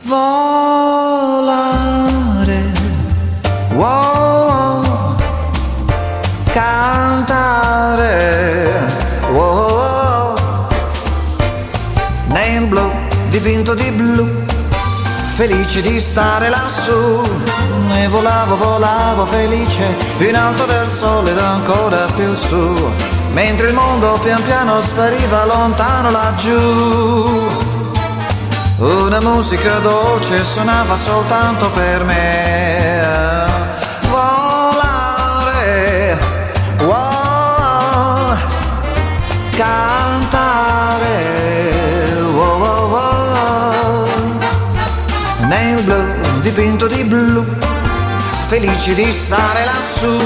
volare, wow, cantare, wow, nel blu dipinto di blu, felice di stare lassù. E volavo, volavo felice in alto verso l'ed ancora più su, mentre il mondo pian piano spariva lontano laggiù. Una musica dolce suonava soltanto per me. Volare, wow, cantare, wow, wow, wow, nel blu dipinto di blu, felici di stare lassù.